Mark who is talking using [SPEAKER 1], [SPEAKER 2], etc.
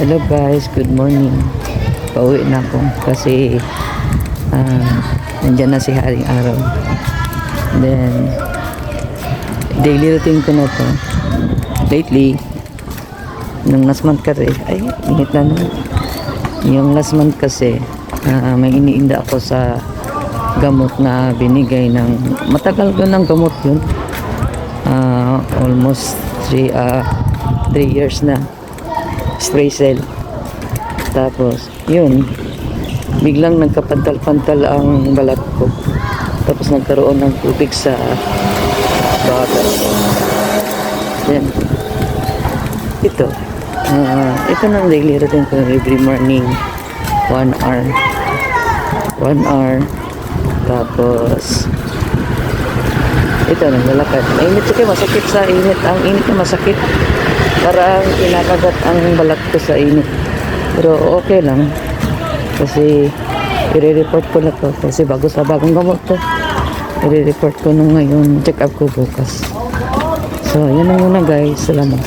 [SPEAKER 1] Hello guys, good morning. Pauwi na ako kasi nandyan na si Haring Araw. Then daily routine ko na to lately. Nung last month kasi init na naman. Yung last month kasi may iniinda ako sa gamot na binigay ng matagal ko ng gamot yun. Almost 3 years na spray cell. Tapos yun, biglang nagkapantal-pantal ang balat ko, tapos nagkaroon ng tubig sa bagat. Then ito ng daily routine ko every morning, 1 hour. Tapos ito, naglalakad. Mainit kasi, masakit sa init. Ang init na masakit. Parang kinakagat ang balat ko sa init. Pero okay lang. Kasi i-report ko na to. Kasi bagong gamot to. I-report ko nung ngayon. Check up ko bukas. So, yan na muna guys. Salamat.